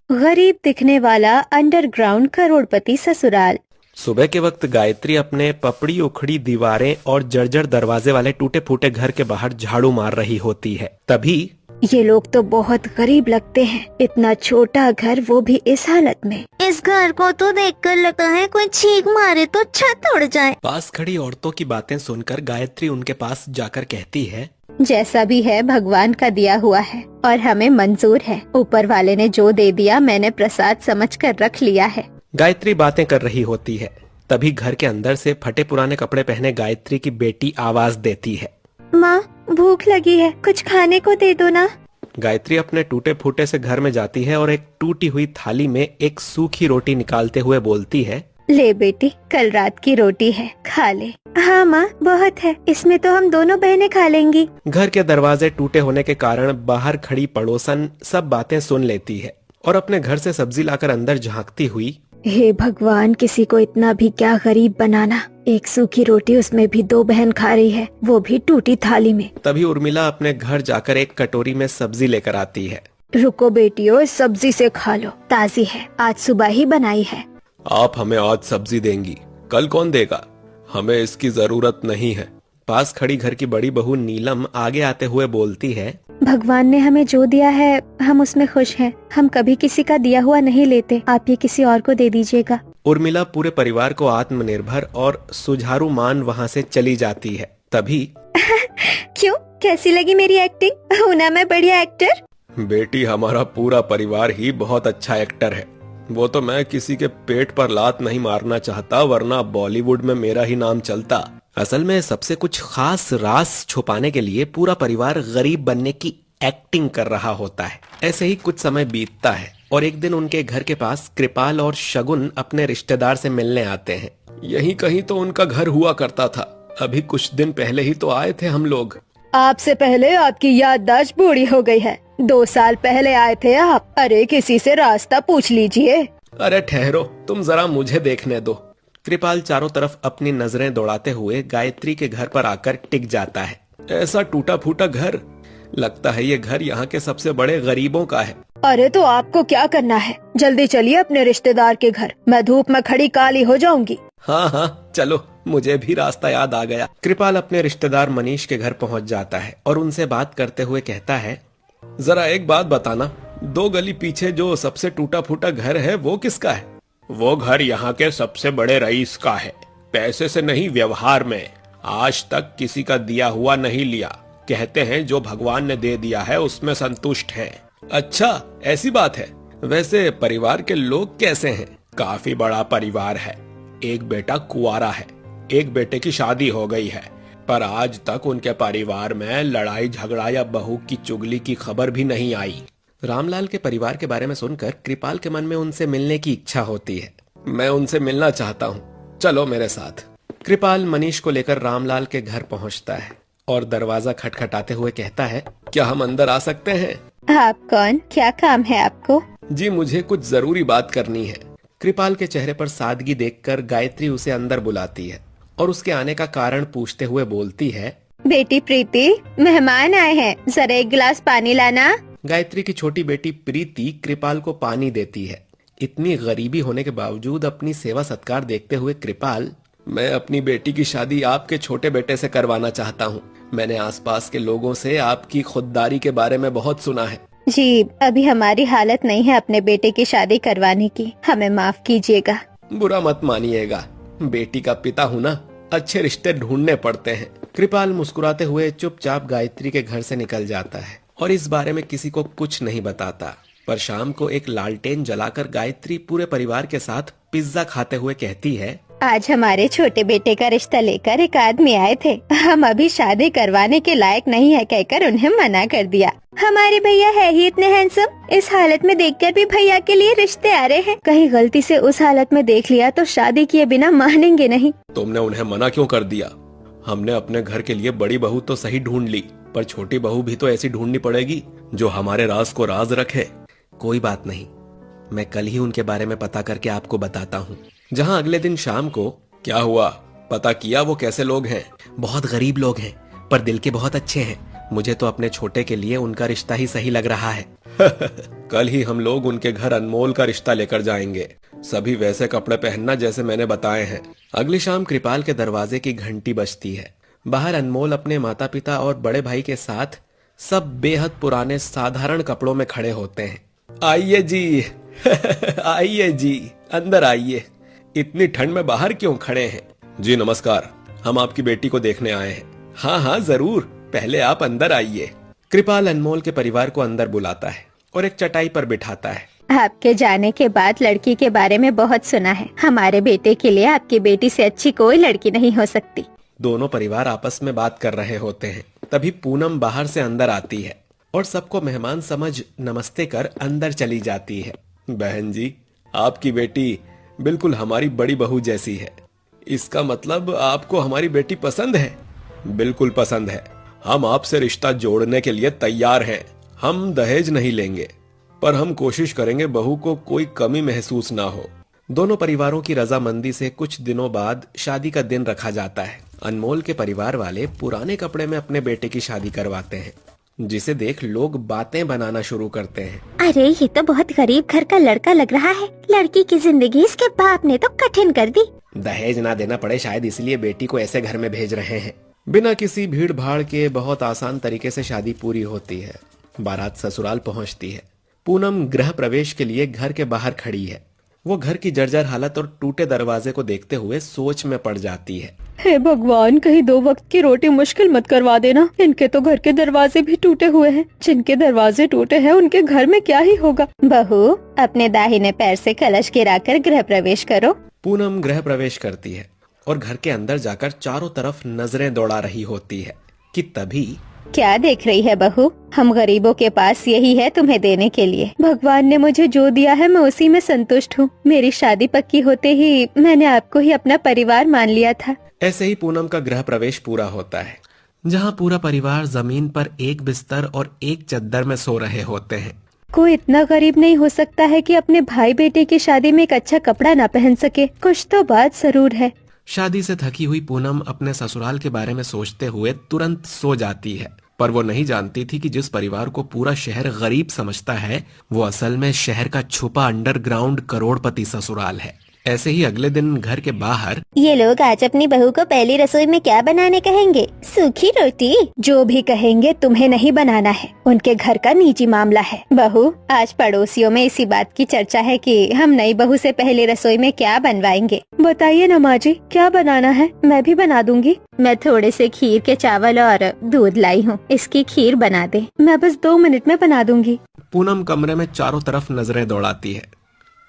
गरीब दिखने वाला अंडरग्राउंड करोड़पति ससुराल। सुबह के वक्त गायत्री अपने पपड़ी उखड़ी दीवारें और जर्जर दरवाजे वाले टूटे फूटे घर के बाहर झाड़ू मार रही होती है। तभी ये लोग तो बहुत गरीब लगते हैं, इतना छोटा घर, वो भी इस हालत में। इस घर को तो देखकर लगता है कोई छींक मारे तो छत उड़ जाए। पास खड़ी औरतों की बातें सुनकर गायत्री उनके पास जाकर कहती है, जैसा भी है भगवान का दिया हुआ है और हमें मंजूर है। ऊपर वाले ने जो दे दिया मैंने प्रसाद समझकर रख लिया है। गायत्री बातें कर रही होती है। तभी घर के अंदर से फटे पुराने कपड़े पहने गायत्री की बेटी आवाज देती है, माँ भूख लगी है, कुछ खाने को दे दो ना। गायत्री अपने टूटे फूटे से घर में जाती है और एक टूटी हुई थाली में एक सूखी रोटी निकालते हुए बोलती है, ले बेटी, कल रात की रोटी है, खा ले। हाँ माँ बहुत है, इसमें तो हम दोनों बहनें खा लेंगी। घर के दरवाजे टूटे होने के कारण बाहर खड़ी पड़ोसन सब बातें सुन लेती है और अपने घर से सब्जी लाकर अंदर झांकती हुई, हे भगवान, किसी को इतना भी क्या गरीब बनाना। एक सूखी रोटी, उसमें भी दो बहन खा रही है, वो भी टूटी थाली में। तभी उर्मिला अपने घर जाकर एक कटोरी में सब्जी लेकर आती है। रुको बेटियों, इस सब्जी से खा लो, ताजी है, आज सुबह ही बनाई है। आप हमें आज सब्जी देंगी, कल कौन देगा? हमें इसकी जरूरत नहीं है। पास खड़ी घर की बड़ी बहू नीलम आगे आते हुए बोलती है, भगवान ने हमें जो दिया है हम उसमें खुश हैं। हम कभी किसी का दिया हुआ नहीं लेते, आप ये किसी और को दे दीजिएगा। उर्मिला पूरे परिवार को आत्मनिर्भर और सुझारू मान वहाँ से चली जाती है। तभी क्यों, कैसी लगी मेरी एक्टिंग? हूं ना मैं बढ़िया एक्टर? बेटी, हमारा पूरा परिवार ही बहुत अच्छा एक्टर है। वो तो मैं किसी के पेट पर लात नहीं मारना चाहता, वरना बॉलीवुड में मेरा ही नाम चलता। असल में सबसे कुछ खास राज छुपाने के लिए पूरा परिवार गरीब बनने की एक्टिंग कर रहा होता है। ऐसे ही कुछ समय बीतता है और एक दिन उनके घर के पास कृपाल और शगुन अपने रिश्तेदार से मिलने आते हैं। यहीं कहीं तो उनका घर हुआ करता था। अभी कुछ दिन पहले ही तो आए थे हम लोग। आपसे पहले आपकी याददाश्त बूढ़ी हो गई है। 2 साल पहले आए थे आप। अरे किसी से रास्ता पूछ लीजिए। अरे ठहरो, तुम जरा मुझे देखने दो। कृपाल चारों तरफ अपनी नजरें दौड़ाते हुए गायत्री के घर पर आकर टिक जाता है। ऐसा टूटा फूटा घर, लगता है ये घर यहाँ के सबसे बड़े गरीबों का है। अरे तो आपको क्या करना है? जल्दी चलिए अपने रिश्तेदार के घर, मैं धूप में खड़ी काली हो जाऊंगी। हाँ हाँ चलो, मुझे भी रास्ता याद आ गया। कृपाल अपने रिश्तेदार मनीष के घर पहुँच जाता है और उनसे बात करते हुए कहता है, जरा एक बात बताना, 2 गली पीछे जो सबसे टूटा फूटा घर है वो किसका है? वो घर यहाँ के सबसे बड़े रईस का है। पैसे से नहीं, व्यवहार में आज तक किसी का दिया हुआ नहीं लिया। कहते हैं जो भगवान ने दे दिया है उसमें संतुष्ट हैं। अच्छा ऐसी बात है। वैसे परिवार के लोग कैसे हैं? काफी बड़ा परिवार है। एक बेटा कुंवारा है, एक बेटे की शादी हो गई है, पर आज तक उनके परिवार में लड़ाई झगड़ा या बहू की चुगली की खबर भी नहीं आई। रामलाल के परिवार के बारे में सुनकर कृपाल के मन में उनसे मिलने की इच्छा होती है। मैं उनसे मिलना चाहता हूँ, चलो मेरे साथ। कृपाल मनीष को लेकर रामलाल के घर पहुँचता है और दरवाजा खटखटाते हुए कहता है, क्या हम अंदर आ सकते हैं? आप कौन, क्या काम है आपको? जी मुझे कुछ जरूरी बात करनी है। कृपाल के चेहरे पर सादगी देखकर गायत्री उसे अंदर बुलाती है और उसके आने का कारण पूछते हुए बोलती है, बेटी प्रीति, मेहमान आए हैं, जरा एक गिलास पानी लाना। गायत्री की छोटी बेटी प्रीति कृपाल को पानी देती है। इतनी गरीबी होने के बावजूद अपनी सेवा सत्कार देखते हुए कृपाल, मैं अपनी बेटी की शादी आपके छोटे बेटे से करवाना चाहता हूँ। मैंने आसपास के लोगों से आपकी खुददारी के बारे में बहुत सुना है। जी अभी हमारी हालत नहीं है अपने बेटे की शादी करवाने की, हमें माफ कीजिएगा। बुरा मत मानिएगा, बेटी का पिता हूँ ना, अच्छे रिश्ते ढूंढने पड़ते हैं। कृपाल मुस्कुराते हुए चुपचाप गायत्री के घर से निकल जाता है और इस बारे में किसी को कुछ नहीं बताता। पर शाम को एक लालटेन जलाकर गायत्री पूरे परिवार के साथ पिज्जा खाते हुए कहती है, आज हमारे छोटे बेटे का रिश्ता लेकर एक आदमी आए थे। हम अभी शादी करवाने के लायक नहीं है कहकर उन्हें मना कर दिया। हमारे भैया है ही इतने हैंडसम, इस हालत में देखकर भी भैया के लिए रिश्ते आ रहे हैं। कहीं गलती से उस हालत में देख लिया तो शादी किए बिना मानेंगे नहीं। तुमने उन्हें मना क्यों कर दिया? हमने अपने घर के लिए बड़ी बहू तो सही ढूंढ ली, पर छोटी बहू भी तो ऐसी ढूंढनी पड़ेगी जो हमारे राज को राज रखे। कोई बात नहीं, मैं कल ही उनके बारे में पता करके आपको बताता हूँ। जहाँ अगले दिन शाम को, क्या हुआ, पता किया वो कैसे लोग हैं? बहुत गरीब लोग हैं पर दिल के बहुत अच्छे हैं। मुझे तो अपने छोटे के लिए उनका रिश्ता ही सही लग रहा है। कल ही हम लोग उनके घर अनमोल का रिश्ता लेकर जाएंगे। सभी वैसे कपड़े पहनना जैसे मैंने बताए हैं। अगली शाम कृपाल के दरवाजे की घंटी बजती है। बाहर अनमोल अपने माता पिता और बड़े भाई के साथ सब बेहद पुराने साधारण कपड़ों में खड़े होते हैं। आइए जी। आइए जी, अंदर आइए। इतनी ठंड में बाहर क्यों खड़े हैं? जी नमस्कार, हम आपकी बेटी को देखने आए हैं। हाँ हाँ जरूर, पहले आप अंदर आइए। कृपाल अनमोल के परिवार को अंदर बुलाता है और एक चटाई पर बिठाता है। आपके जाने के बाद लड़की के बारे में बहुत सुना है। हमारे बेटे के लिए आपकी बेटी से अच्छी कोई लड़की नहीं हो सकती। दोनों परिवार आपस में बात कर रहे होते हैं। तभी पूनम बाहर से अंदर आती है और सबको मेहमान समझ नमस्ते कर अंदर चली जाती है। बहन जी, आपकी बेटी बिल्कुल हमारी बड़ी बहू जैसी है। इसका मतलब आपको हमारी बेटी पसंद है? बिल्कुल पसंद है। हम आपसे रिश्ता जोड़ने के लिए तैयार हैं। हम दहेज नहीं लेंगे, पर हम कोशिश करेंगे बहू को कोई कमी महसूस ना हो। दोनों परिवारों की रजामंदी से कुछ दिनों बाद शादी का दिन रखा जाता है। अनमोल के परिवार वाले पुराने कपड़े में अपने बेटे की शादी करवाते हैं, जिसे देख लोग बातें बनाना शुरू करते हैं। अरे ये तो बहुत गरीब घर का लड़का लग रहा है। लड़की की जिंदगी इसके बाप ने तो कठिन कर दी। दहेज ना देना पड़े शायद इसलिए बेटी को ऐसे घर में भेज रहे हैं। बिना किसी भीड़ भाड़ के बहुत आसान तरीके से शादी पूरी होती है। बारात ससुराल पहुंचती है। पूनम गृह प्रवेश के लिए घर के बाहर खड़ी है। वो घर की जर्जर हालत और टूटे दरवाजे को देखते हुए सोच में पड़ जाती है। हे भगवान, कहीं 2 वक्त की रोटी मुश्किल मत करवा देना। इनके तो घर के दरवाजे भी टूटे हुए हैं। जिनके दरवाजे टूटे हैं उनके घर में क्या ही होगा। बहू, अपने दाहिने पैर से कलश गिराकर गृह प्रवेश करो। पूनम गृह प्रवेश करती है और घर के अंदर जाकर चारों तरफ नजरें दौड़ा रही होती है कि तभी क्या देख रही है बहू? हम गरीबों के पास यही है तुम्हें देने के लिए। भगवान ने मुझे जो दिया है मैं उसी में संतुष्ट हूँ। मेरी शादी पक्की होते ही मैंने आपको ही अपना परिवार मान लिया था। ऐसे ही पूनम का गृह प्रवेश पूरा होता है, जहाँ पूरा परिवार जमीन पर एक बिस्तर और एक चद्दर में सो रहे होते हैं। कोई इतना गरीब नहीं हो सकता है कि अपने भाई बेटे की शादी में एक अच्छा कपड़ा ना पहन सके। कुछ तो बात जरूर है। शादी से थकी हुई पूनम अपने ससुराल के बारे में सोचते हुए तुरंत सो जाती है, पर वो नहीं जानती थी कि जिस परिवार को पूरा शहर गरीब समझता है वो असल में शहर का छुपा अंडरग्राउंड करोड़पति ससुराल है। ऐसे ही अगले दिन घर के बाहर ये लोग आज अपनी बहू को पहली रसोई में क्या बनाने कहेंगे? सूखी रोटी? जो भी कहेंगे तुम्हें नहीं बनाना है। उनके घर का निजी मामला है। बहू, आज पड़ोसियों में इसी बात की चर्चा है कि हम नई बहू से पहले रसोई में क्या बनवाएंगे। बताइए ना माँ जी, क्या बनाना है? मैं भी बना दूंगी। मैं थोड़े से खीर के चावल और दूध लाई हूँ। इसकी खीर बना दे। मैं बस 2 मिनट में बना दूंगी। पूनम कमरे में चारों तरफ नजरें दौड़ाती है।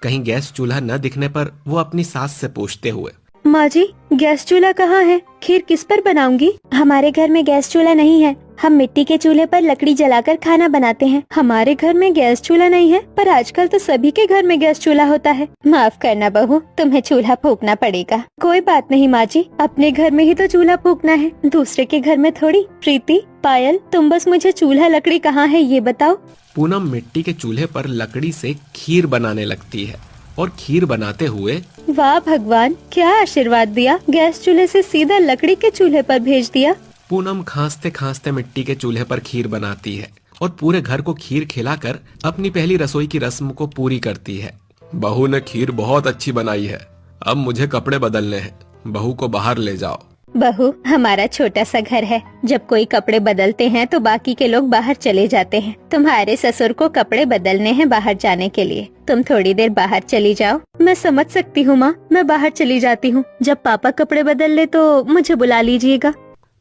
कहीं गैस चूल्हा न दिखने पर वो अपनी सास से पूछते हुए, माँ जी, गैस चूल्हा कहाँ है? खीर किस पर बनाऊंगी? हमारे घर में गैस चूल्हा नहीं है। हम मिट्टी के चूल्हे पर लकड़ी जलाकर खाना बनाते हैं। हमारे घर में गैस चूल्हा नहीं है, पर आजकल तो सभी के घर में गैस चूल्हा होता है। माफ करना बहू, तुम्हें चूल्हा फूकना पड़ेगा। कोई बात नहीं माँ जी, अपने घर में ही तो चूल्हा फूकना है, दूसरे के घर में थोड़ी। प्रीति, पायल, तुम बस मुझे चूल्हा लकड़ी कहाँ है ये बताओ। पूनम मिट्टी के चूल्हे पर लकड़ी से खीर बनाने लगती है और खीर बनाते हुए, वाह भगवान, क्या आशीर्वाद दिया। गैस चूल्हे से सीधा लकड़ी के चूल्हे पर भेज दिया। पूनम खांसते खांसते मिट्टी के चूल्हे पर खीर बनाती है और पूरे घर को खीर खिलाकर अपनी पहली रसोई की रस्म को पूरी करती है। बहू ने खीर बहुत अच्छी बनाई है। अब मुझे कपड़े बदलने हैं। बहू को बाहर ले जाओ। बहू, हमारा छोटा सा घर है। जब कोई कपड़े बदलते हैं तो बाकी के लोग बाहर चले जाते हैं। तुम्हारे ससुर को कपड़े बदलने हैं बाहर जाने के लिए। तुम थोड़ी देर बाहर चली जाओ। मैं समझ सकती हूँ माँ, मैं बाहर चली जाती हूँ। जब पापा कपड़े बदल ले तो मुझे बुला लीजिएगा।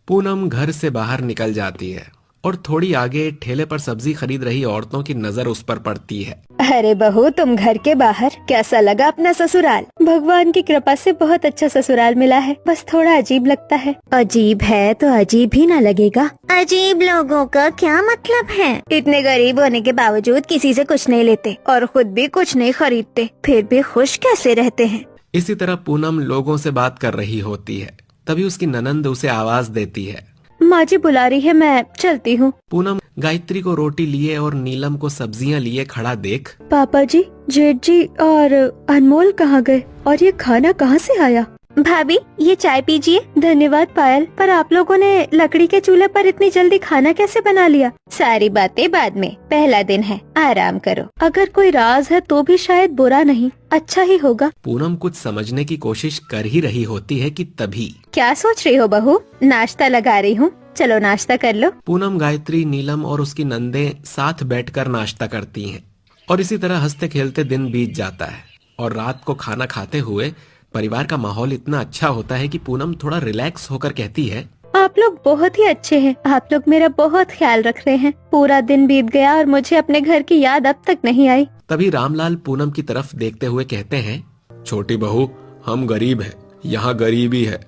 पूनम घर से बाहर निकल जाती है और थोड़ी आगे ठेले पर सब्जी खरीद रही औरतों की नजर उस पर पड़ती है। अरे बहू, तुम घर के बाहर, कैसा लगा अपना ससुराल? भगवान की कृपा से बहुत अच्छा ससुराल मिला है, बस थोड़ा अजीब लगता है। अजीब है तो अजीब ही ना लगेगा। अजीब लोगों का क्या मतलब है? इतने गरीब होने के बावजूद किसी से कुछ नहीं लेते और खुद भी कुछ नहीं खरीदते, फिर भी खुश कैसे रहते हैं। इसी तरह पूनम लोगों से बात कर रही होती है। तभी उसकी ननंद उसे आवाज देती है, माँ जी बुला रही है, मैं चलती हूँ। पूनम गायत्री को रोटी लिए और नीलम को सब्जियां लिए खड़ा देख, पापा जी, जेठ जी और अनमोल कहाँ गए और ये खाना कहाँ से आया? भाभी ये चाय पीजिए। धन्यवाद पायल, पर आप लोगों ने लकड़ी के चूल्हे पर इतनी जल्दी खाना कैसे बना लिया? सारी बातें बाद में, पहला दिन है, आराम करो। अगर कोई राज है तो भी शायद बुरा नहीं, अच्छा ही होगा। पूनम कुछ समझने की कोशिश कर ही रही होती है कि तभी क्या सोच रही हो बहू? नाश्ता लगा रही हूँ, चलो नाश्ता कर लो। पूनम, गायत्री, नीलम और उसकी नंदे साथ बैठकर नाश्ता करती हैं और इसी तरह हंसते खेलते दिन बीत जाता है। और रात को खाना खाते हुए परिवार का माहौल इतना अच्छा होता है कि पूनम थोड़ा रिलैक्स होकर कहती है, आप लोग बहुत ही अच्छे हैं, आप लोग मेरा बहुत ख्याल रख रहे हैं। पूरा दिन बीत गया और मुझे अपने घर की याद अब तक नहीं आई। तभी रामलाल पूनम की तरफ देखते हुए कहते हैं, छोटी बहू, हम गरीब हैं, यहाँ गरीबी है,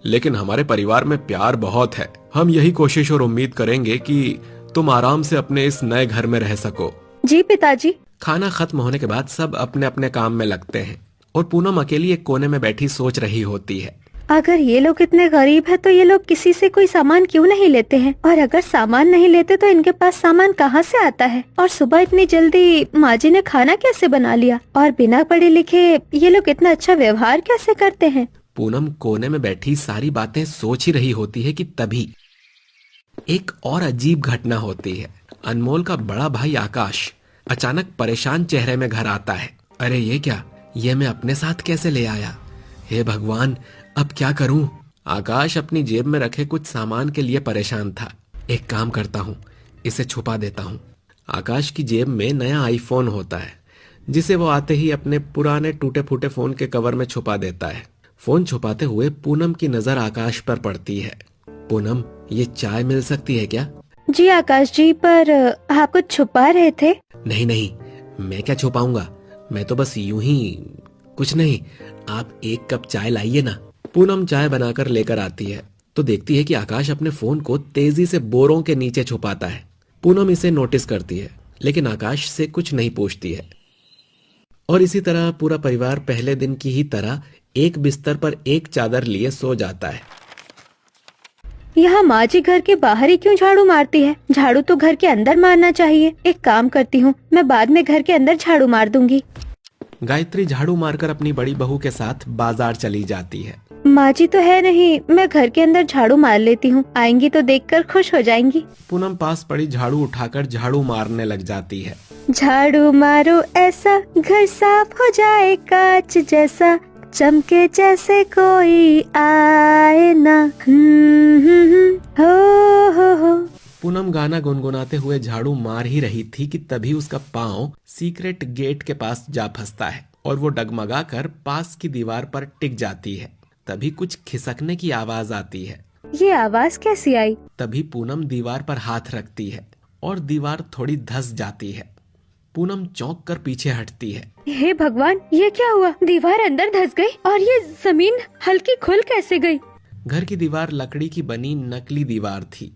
लेकिन हमारे परिवार में प्यार बहुत है। हम यही कोशिश और उम्मीद करेंगे कि तुम आराम से अपने इस नए घर में रह सको। जी पिताजी। खाना खत्म होने के बाद सब अपने अपने काम में लगते हैं और पूनम अकेली एक कोने में बैठी सोच रही होती है। अगर ये लोग इतने गरीब हैं तो ये लोग किसी से कोई सामान क्यों नहीं लेते हैं? और अगर सामान नहीं लेते तो इनके पास सामान कहाँ से आता है? और सुबह इतनी जल्दी माँ जी ने खाना कैसे बना लिया? और बिना पढ़े लिखे ये लोग इतना अच्छा व्यवहार कैसे करते हैं? पूनम कोने में बैठी सारी बातें सोच ही रही होती है कि तभी एक और अजीब घटना होती है। अनमोल का बड़ा भाई आकाश अचानक परेशान चेहरे में घर आता है। अरे ये क्या, ये मैं अपने साथ कैसे ले आया? हे भगवान, अब क्या करूं? आकाश अपनी जेब में रखे कुछ सामान के लिए परेशान था। एक काम करता हूं, इसे छुपा देता हूं। आकाश की जेब में नया आईफोन होता है, जिसे वो आते ही अपने पुराने टूटे फूटे फोन के कवर में छुपा देता है। फोन छुपाते हुए पूनम की नजर आकाश पर पड़ती है। पूनम, ये चाय मिल सकती है क्या? जी आकाश जी, पर आप कुछ छुपा रहे थे? नहीं नहीं, मैं क्या छुपाऊंगा, मैं तो बस यूं ही कुछ नहीं। आप एक कप चाय लाइए ना। पूनम चाय बनाकर लेकर आती है तो देखती है कि आकाश अपने फोन को तेजी से बोरों के नीचे छुपाता है। पूनम इसे नोटिस करती है, लेकिन आकाश से कुछ नहीं पूछती है। और इसी तरह पूरा परिवार पहले दिन की ही तरह एक बिस्तर पर एक चादर लिए सो जाता है। यहाँ माँ जी घर के बाहर ही क्यों झाड़ू मारती है? झाड़ू तो घर के अंदर मारना चाहिए। एक काम करती हूँ, मैं बाद में घर के अंदर झाड़ू मार दूंगी। गायत्री झाड़ू मारकर अपनी बड़ी बहू के साथ बाजार चली जाती है। माँ जी तो है नहीं, मैं घर के अंदर झाड़ू मार लेती हूँ, आएंगी तो देखकर खुश हो जाएंगी। पूनम पास पड़ी झाड़ू उठाकर झाड़ू मारने लग जाती है। झाड़ू मारो ऐसा, घर साफ हो जाए कांच जैसा, चमके जैसे कोई आए ना। हो। पूनम गाना गुनगुनाते हुए झाड़ू मार ही रही थी कि तभी उसका पांव सीक्रेट गेट के पास जा फंसता है और वो डगमगाकर पास की दीवार पर टिक जाती है। तभी कुछ खिसकने की आवाज आती है। ये आवाज कैसी आई? तभी पूनम दीवार पर हाथ रखती है और दीवार थोड़ी धंस जाती है। पूनम चौंक कर पीछे हटती है। हे भगवान, ये क्या हुआ? दीवार अंदर धंस गई और ये जमीन हल्की खुल कैसे गई? घर की दीवार लकड़ी की बनी नकली दीवार थी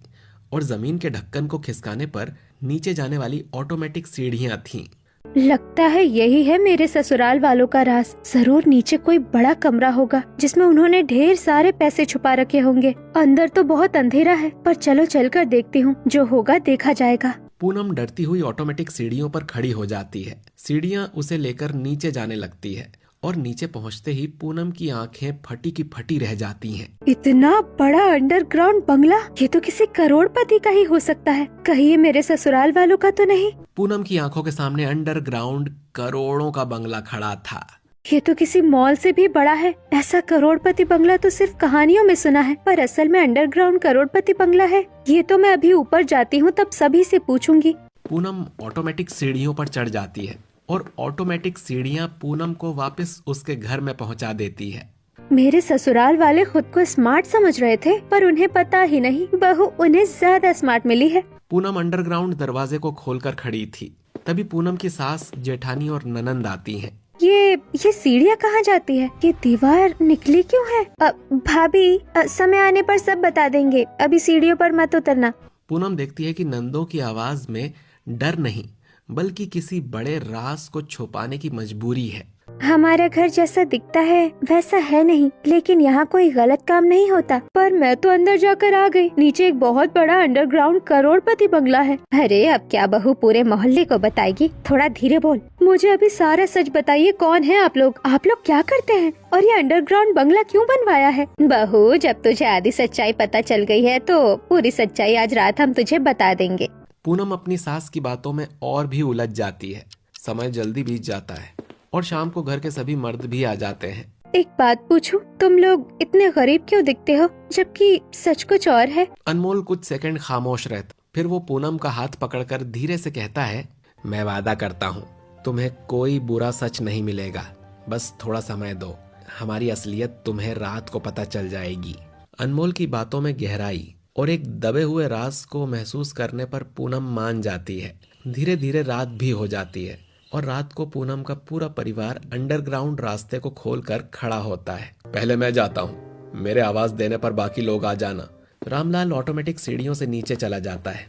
और जमीन के ढक्कन को खिसकाने पर नीचे जाने वाली ऑटोमेटिक सीढ़ियां थीं। लगता है यही है मेरे ससुराल वालों का राज। जरूर नीचे कोई बड़ा कमरा होगा जिसमें उन्होंने ढेर सारे पैसे छुपा रखे होंगे। अंदर तो बहुत अंधेरा है, पर चलो चलकर देखती हूँ, जो होगा देखा जाएगा। पूनम डरती हुई ऑटोमेटिक सीढ़ियों पर खड़ी हो जाती है। सीढ़ियां उसे लेकर नीचे जाने लगती है और नीचे पहुंचते ही पूनम की आंखें फटी की फटी रह जाती हैं। इतना बड़ा अंडरग्राउंड बंगला, ये तो किसी करोड़पति का ही हो सकता है। कहीं ये मेरे ससुराल वालों का तो नहीं? पूनम की आंखों के सामने अंडरग्राउंड करोड़ों का बंगला खड़ा था। ये तो किसी मॉल से भी बड़ा है। ऐसा करोड़पति बंगला तो सिर्फ कहानियों में सुना है, पर असल में अंडरग्राउंड करोड़पति बंगला है। ये तो मैं अभी ऊपर जाती हूँ, तब सभी से पूछूंगी। पूनम ऑटोमेटिक सीढ़ियों पर चढ़ जाती है और ऑटोमेटिक सीढ़ियां पूनम को वापस उसके घर में पहुंचा देती है। मेरे ससुराल वाले खुद को स्मार्ट समझ रहे थे, पर उन्हें पता ही नहीं बहू उन्हें ज्यादा स्मार्ट मिली है। पूनम अंडरग्राउंड दरवाजे को खोलकर खड़ी थी। तभी पूनम की सास, जेठानी और ननंद आती हैं। ये सीढ़ियाँ कहाँ जाती है? ये दीवार निकली क्यों है? भाभी, समय आने पर सब बता देंगे, अभी सीढ़ियों पर मत उतरना। पूनम देखती है कि नंदों की आवाज में डर नहीं, बल्कि किसी बड़े राज को छुपाने की मजबूरी है। हमारा घर जैसा दिखता है वैसा है नहीं, लेकिन यहाँ कोई गलत काम नहीं होता। पर मैं तो अंदर जाकर आ गई। नीचे एक बहुत बड़ा अंडरग्राउंड करोड़पति बंगला है। अरे अब क्या बहू पूरे मोहल्ले को बताएगी? थोड़ा धीरे बोल। मुझे अभी सारा सच बताइए, कौन है आप लोग क्या करते हैं और ये अंडरग्राउंड बंगला क्यों बनवाया है? बहू जब तुझे आधी सच्चाई पता चल गई है तो पूरी सच्चाई आज रात हम तुझे बता देंगे। पूनम अपनी सास की बातों में और भी उलझ जाती है। समय जल्दी बीत जाता है और शाम को घर के सभी मर्द भी आ जाते हैं। एक बात पूछूं, तुम लोग इतने गरीब क्यों दिखते हो जबकि सच कुछ और है? अनमोल कुछ सेकंड खामोश रहता, फिर वो पूनम का हाथ पकड़कर धीरे से कहता है, मैं वादा करता हूँ तुम्हें कोई बुरा सच नहीं मिलेगा, बस थोड़ा समय दो, हमारी असलियत तुम्हें रात को पता चल जाएगी। अनमोल की बातों में गहराई और एक दबे हुए राज को महसूस करने पर पूनम मान जाती है। धीरे धीरे रात भी हो जाती है और रात को पूनम का पूरा परिवार अंडरग्राउंड रास्ते को खोलकर खड़ा होता है। पहले मैं जाता हूँ, मेरे आवाज देने पर बाकी लोग आ जाना। रामलाल ऑटोमेटिक सीढ़ियों से नीचे चला जाता है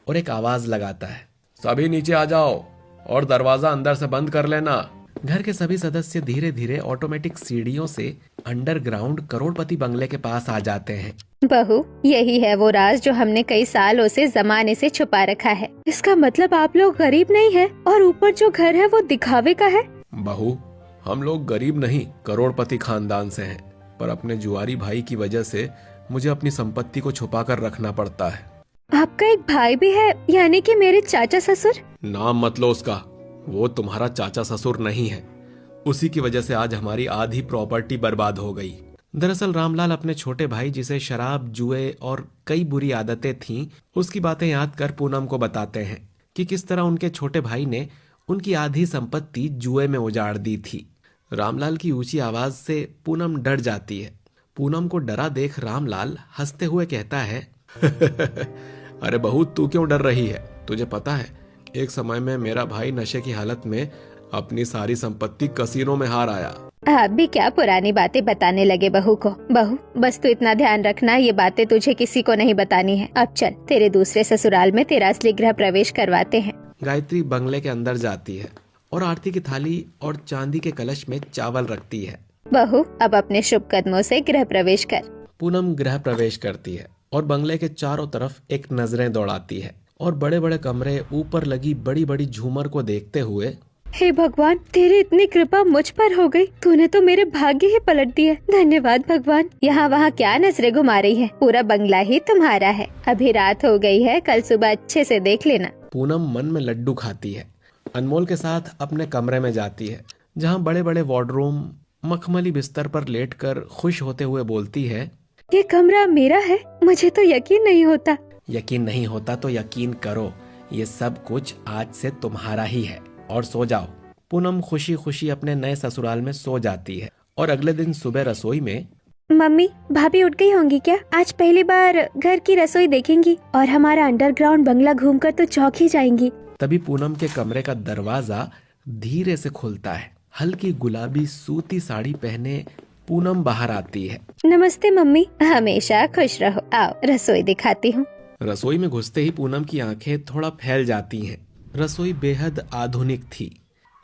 और एक आवाज लगाता है, सभी नीचे आ जाओ और दरवाजा अंदर से बंद कर लेना। घर के सभी सदस्य धीरे धीरे ऑटोमेटिक सीढ़ियों से अंडरग्राउंड करोड़पति बंगले के पास आ जाते हैं। बहू यही है वो राज जो हमने कई सालों से जमाने से छुपा रखा है। इसका मतलब आप लोग गरीब नहीं हैं और ऊपर जो घर है वो दिखावे का है। बहू हम लोग गरीब नहीं करोड़पति खानदान से हैं, पर अपने जुआरी भाई की वजह से मुझे अपनी संपत्ति को छुपा कर रखना पड़ता है। आपका एक भाई भी है, यानी कि मेरे चाचा ससुर? नाम मत लो उसका, वो तुम्हारा चाचा ससुर नहीं है। उसी की वजह से आज हमारी आधी प्रॉपर्टी बर्बाद हो गई। दरअसल रामलाल अपने छोटे भाई जिसे शराब, जुए और कई बुरी आदतें थीं, उसकी बातें याद कर पूनम को बताते हैं कि किस तरह उनके छोटे भाई ने उनकी आधी संपत्ति जुए में उजाड़ दी थी। रामलाल की ऊंची आवाज से पूनम डर जाती है। पूनम को डरा देख रामलाल हंसते हुए कहता है, अरे बहू तू क्यों डर रही है? तुझे पता है एक समय में मेरा भाई नशे की हालत में अपनी सारी संपत्ति कसीनों में हार आया। आप भी क्या पुरानी बातें बताने लगे बहू को। बहू बस तू इतना ध्यान रखना, ये बातें तुझे किसी को नहीं बतानी है। अब चल तेरे दूसरे ससुराल में तेरा असली गृह प्रवेश करवाते हैं। गायत्री बंगले के अंदर जाती है और आरती की थाली और चांदी के कलश में चावल रखती है। बहू अब अपने शुभ कदमों से गृह प्रवेश कर। पूनम गृह प्रवेश करती है और बंगले के चारों तरफ एक नजरें दौड़ाती है और बड़े बड़े कमरे, ऊपर लगी बड़ी बड़ी झूमर को देखते हुए, हे भगवान तेरी इतनी कृपा मुझ पर हो गई, तूने तो मेरे भाग्य ही पलट दिए। धन्यवाद भगवान। यहाँ वहाँ क्या नजरें घुमा रही है? पूरा बंगला ही तुम्हारा है। अभी रात हो गई है, कल सुबह अच्छे से देख लेना। पूनम मन में लड्डू खाती है। अनमोल के साथ अपने कमरे में जाती है जहाँ बड़े बड़े वार्डरूम, मखमली बिस्तर पर लेटकर खुश होते हुए बोलती है, ये कमरा मेरा है? मुझे तो यकीन नहीं होता। यकीन नहीं होता तो यकीन करो, ये सब कुछ आज से तुम्हारा ही है। और सो जाओ। पूनम खुशी खुशी अपने नए ससुराल में सो जाती है और अगले दिन सुबह रसोई में, मम्मी भाभी उठ गई होंगी क्या? आज पहली बार घर की रसोई देखेंगी और हमारा अंडरग्राउंड बंगला घूमकर तो चौंक ही जाएंगी। तभी पूनम के कमरे का दरवाजा धीरे से खुलता है। हल्की गुलाबी सूती साड़ी पहने पूनम बाहर आती है। नमस्ते मम्मी, हमेशा खुश रहो। आओ रसोई दिखाती हूँ। रसोई में घुसते ही पूनम की आंखें थोड़ा फैल जाती हैं। रसोई बेहद आधुनिक थी।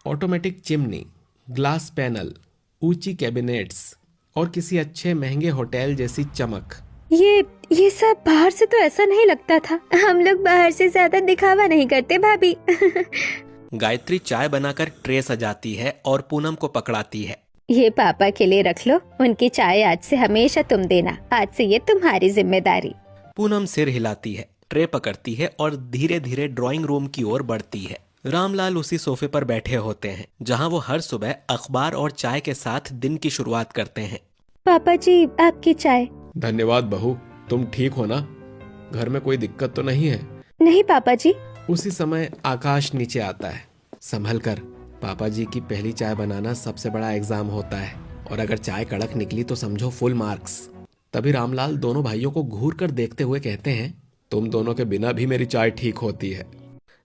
ऑटोमेटिक चिमनी, ग्लास पैनल, ऊंची कैबिनेट्स और किसी अच्छे महंगे होटल जैसी चमक। ये सब बाहर से तो ऐसा नहीं लगता था। हम लोग बाहर से ज्यादा दिखावा नहीं करते भाभी। गायत्री चाय बनाकर ट्रे सजाती है और पूनम को पकड़ाती है। ये पापा के लिए रख लो, उनकी चाय आज से हमेशा तुम देना। आज से ये तुम्हारी जिम्मेदारी। पूनम सिर हिलाती है, ट्रे पकड़ती है और धीरे धीरे ड्राइंग रूम की ओर बढ़ती है। रामलाल उसी सोफे पर बैठे होते हैं जहां वो हर सुबह अखबार और चाय के साथ दिन की शुरुआत करते हैं। पापा जी आपकी चाय। धन्यवाद बहू, तुम ठीक हो ना? घर में कोई दिक्कत तो नहीं है? नहीं पापा जी। उसी समय आकाश नीचे आता है। संभल कर, पापा जी की पहली चाय बनाना सबसे बड़ा एग्जाम होता है और अगर चाय कड़क निकली तो समझो फुल मार्क्स। तभी रामलाल दोनों भाइयों को घूर कर देखते हुए कहते हैं, तुम दोनों के बिना भी मेरी चाय ठीक होती है।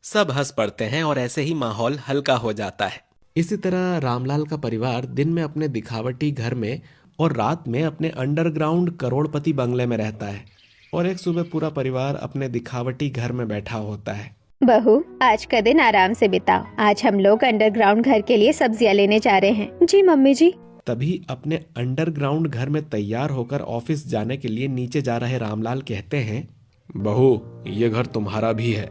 सब हंस पड़ते हैं और ऐसे ही माहौल हल्का हो जाता है। इसी तरह रामलाल का परिवार दिन में अपने दिखावटी घर में और रात में अपने अंडरग्राउंड करोड़पति बंगले में रहता है और एक सुबह पूरा परिवार अपने दिखावटी घर में बैठा होता है। बहू, आज का दिन आराम से बिताओ। आज हम लोग अंडरग्राउंड घर के लिए सब्जियां लेने जा रहे हैं। जी मम्मी जी। तभी अपने अंडरग्राउंड घर में तैयार होकर ऑफिस जाने के लिए नीचे जा रहे रामलाल कहते हैं, बहू ये घर तुम्हारा भी है,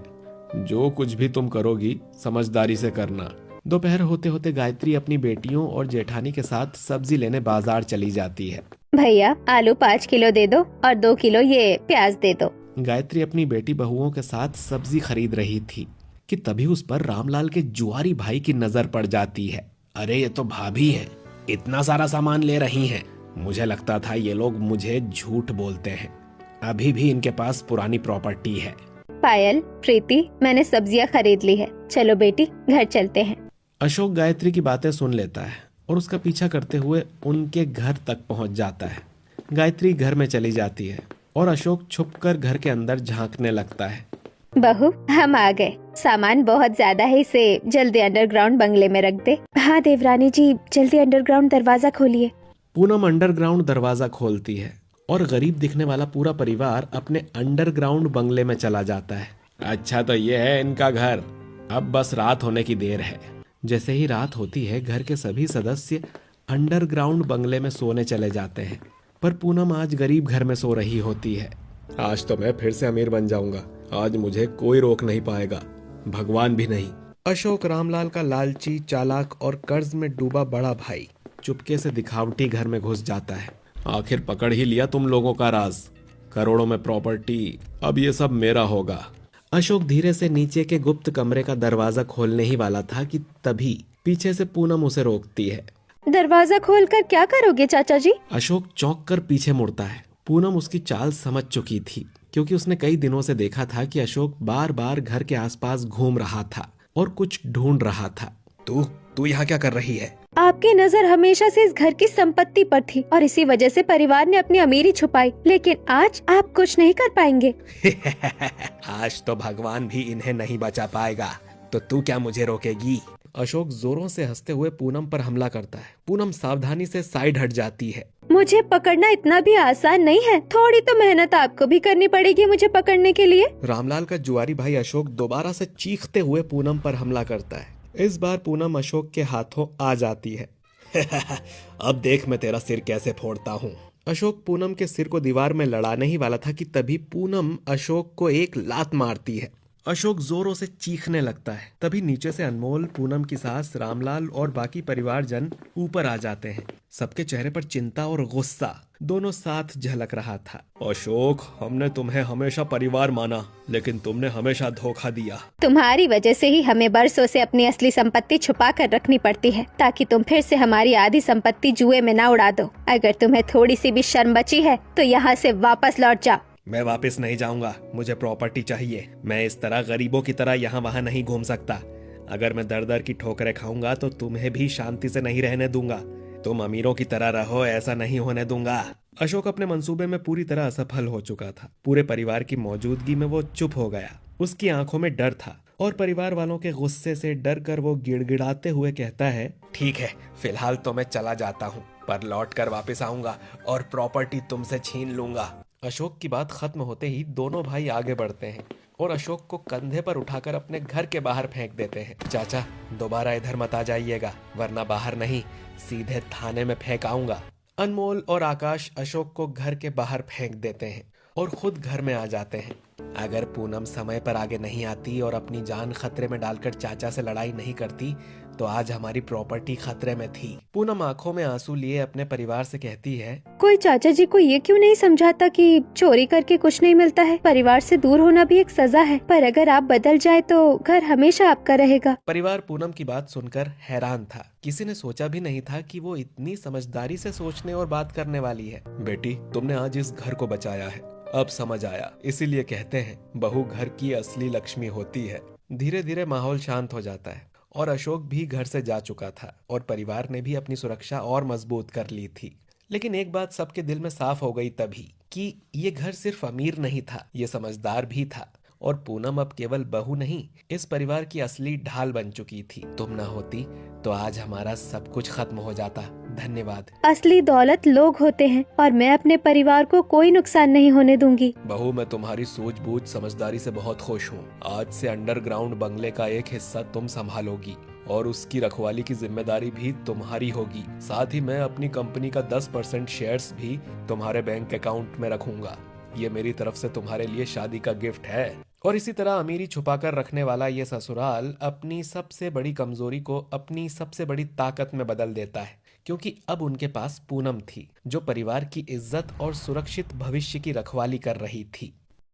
जो कुछ भी तुम करोगी समझदारी से करना। दोपहर होते होते गायत्री अपनी बेटियों और जेठानी के साथ सब्जी लेने बाजार चली जाती है। भैया, आलू 5 किलो दे दो और 2 किलो ये प्याज दे दो। गायत्री अपनी बेटी बहुओं के साथ सब्जी खरीद रही थी कि तभी उस पर रामलाल के जुआरी भाई की नजर पड़ जाती है। अरे ये तो भाभी है, इतना सारा सामान ले रही हैं। मुझे लगता था ये लोग मुझे झूठ बोलते हैं, अभी भी इनके पास पुरानी प्रॉपर्टी है। पायल, प्रीति, मैंने सब्जियां खरीद ली है, चलो बेटी घर चलते हैं। अशोक गायत्री की बातें सुन लेता है और उसका पीछा करते हुए उनके घर तक पहुंच जाता है। गायत्री घर में चली जाती है और अशोक छुपकर घर के अंदर झांकने लगता है। बहू, हम आ गए। सामान बहुत ज्यादा है, इसे जल्दी अंडरग्राउंड बंगले में रख दे। हाँ देवरानी जी, जल्दी अंडरग्राउंड दरवाजा खोलिए। पूनम अंडरग्राउंड दरवाजा खोलती है और गरीब दिखने वाला पूरा परिवार अपने अंडरग्राउंड बंगले में चला जाता है। अच्छा तो ये है इनका घर, अब बस रात होने की देर है। जैसे ही रात होती है घर के सभी सदस्य अंडरग्राउंड बंगले में सोने चले जाते हैं, पर पूनम आज गरीब घर में सो रही होती है। आज तो मैं फिर से अमीर बन जाऊंगा, आज मुझे कोई रोक नहीं पाएगा, भगवान भी नहीं। अशोक रामलाल का लालची, चालाक और कर्ज में डूबा बड़ा भाई चुपके से दिखावटी घर में घुस जाता है। आखिर पकड़ ही लिया तुम लोगों का राज, करोड़ों में प्रॉपर्टी, अब ये सब मेरा होगा। अशोक धीरे से नीचे के गुप्त कमरे का दरवाजा खोलने ही वाला था कि तभी पीछे से पूनम उसे रोकती है। दरवाजा खोलकर क्या करोगे चाचा जी? अशोक चौंक कर पीछे मुड़ता है। पूनम उसकी चाल समझ चुकी थी, क्योंकि उसने कई दिनों से देखा था कि अशोक बार बार घर के आसपास घूम रहा था और कुछ ढूंढ रहा था। तू यहाँ क्या कर रही है? आपकी नजर हमेशा से इस घर की संपत्ति पर थी और इसी वजह से परिवार ने अपनी अमीरी छुपाई, लेकिन आज आप कुछ नहीं कर पाएंगे। आज तो भगवान भी इन्हें नहीं बचा पाएगा, तो तू क्या मुझे रोकेगी? अशोक जोरों से हंसते हुए पूनम पर हमला करता है। पूनम सावधानी से साइड हट जाती है। मुझे पकड़ना इतना भी आसान नहीं है, थोड़ी तो मेहनत आपको भी करनी पड़ेगी मुझे पकड़ने के लिए। रामलाल का जुआरी भाई अशोक दोबारा से चीखते हुए पूनम पर हमला करता है। इस बार पूनम अशोक के हाथों आ जाती है। अब देख मैं तेरा सिर कैसे फोड़ता हूँ। अशोक पूनम के सिर को दीवार में लड़ाने ही वाला था कि तभी पूनम अशोक को एक लात मारती है। अशोक जोरों से चीखने लगता है। तभी नीचे से अनमोल, पूनम की सास, रामलाल और बाकी परिवारजन ऊपर आ जाते हैं। सबके चेहरे पर चिंता और गुस्सा दोनों साथ झलक रहा था। अशोक, हमने तुम्हें हमेशा परिवार माना, लेकिन तुमने हमेशा धोखा दिया। तुम्हारी वजह से ही हमें बरसों से अपनी असली संपत्ति छुपा कर रखनी पड़ती है, ताकि तुम फिर से हमारी आधी संपत्ति जुए में न उड़ा दो। अगर तुम्हें थोड़ी सी भी शर्म बची है तो यहाँ से वापस लौट जाओ। मैं वापस नहीं जाऊंगा, मुझे प्रॉपर्टी चाहिए। मैं इस तरह गरीबों की तरह यहाँ वहाँ नहीं घूम सकता। अगर मैं दर दर की ठोकरें खाऊंगा तो तुम्हें भी शांति से नहीं रहने दूंगा। तुम अमीरों की तरह रहो, ऐसा नहीं होने दूंगा। अशोक अपने मंसूबे में पूरी तरह असफल हो चुका था। पूरे परिवार की मौजूदगी में वो चुप हो गया। उसकी आंखों में डर था और परिवार वालों के गुस्से से डर कर वो गिड़गिड़ाते हुए कहता है, ठीक है, फिलहाल तो मैं चला जाता हूँ, पर लौट कर वापस आऊंगा और प्रॉपर्टी तुमसे छीन लूंगा। अशोक की बात खत्म होते ही दोनों भाई आगे बढ़ते हैं और अशोक को कंधे पर उठाकर अपने घर के बाहर फेंक देते हैं। चाचा, दोबारा इधर मत आ जाइएगा, वरना बाहर नहीं सीधे थाने में फेंक आऊंगा। अनमोल और आकाश अशोक को घर के बाहर फेंक देते हैं और खुद घर में आ जाते हैं। अगर पूनम समय पर आगे नहीं आती और अपनी जान खतरे में डालकर चाचा से लड़ाई नहीं करती तो आज हमारी प्रॉपर्टी खतरे में थी। पूनम आंखों में आंसू लिए अपने परिवार से कहती है, कोई चाचा जी को ये क्यों नहीं समझाता कि चोरी करके कुछ नहीं मिलता है, परिवार से दूर होना भी एक सजा है, पर अगर आप बदल जाए तो घर हमेशा आपका रहेगा। परिवार पूनम की बात सुनकर हैरान था। किसी ने सोचा भी नहीं था कि वो इतनी समझदारी से सोचने और बात करने वाली है। बेटी, तुमने आज इस घर को बचाया है, अब समझ आया। इसीलिए कहते हैं बहू घर की असली लक्ष्मी होती है। धीरे धीरे माहौल शांत हो जाता है और अशोक भी घर से जा चुका था और परिवार ने भी अपनी सुरक्षा और मजबूत कर ली थी। लेकिन एक बात सबके दिल में साफ हो गई तभी कि ये घर सिर्फ अमीर नहीं था, ये समझदार भी था। और पूनम अब केवल बहू नहीं, इस परिवार की असली ढाल बन चुकी थी। तुम ना होती तो आज हमारा सब कुछ खत्म हो जाता। धन्यवाद। असली दौलत लोग होते हैं और मैं अपने परिवार को कोई नुकसान नहीं होने दूंगी। बहू, मैं तुम्हारी सूझबूझ समझदारी से बहुत खुश हूँ। आज से अंडरग्राउंड बंगले का एक हिस्सा तुम संभालोगी और उसकी रखवाली की जिम्मेदारी भी तुम्हारी होगी। साथ ही मैं अपनी कंपनी का 10% शेयर्स भी तुम्हारे बैंक अकाउंट में रखूंगा। ये मेरी तरफ से तुम्हारे लिए शादी का गिफ्ट है। और इसी तरह अमीरी छुपाकर रखने वाला ये ससुराल अपनी सबसे बड़ी कमजोरी को अपनी सबसे बड़ी ताकत में बदल देता है, क्योंकि अब उनके पास पूनम थी जो परिवार की इज्जत और सुरक्षित भविष्य की रखवाली कर रही थी।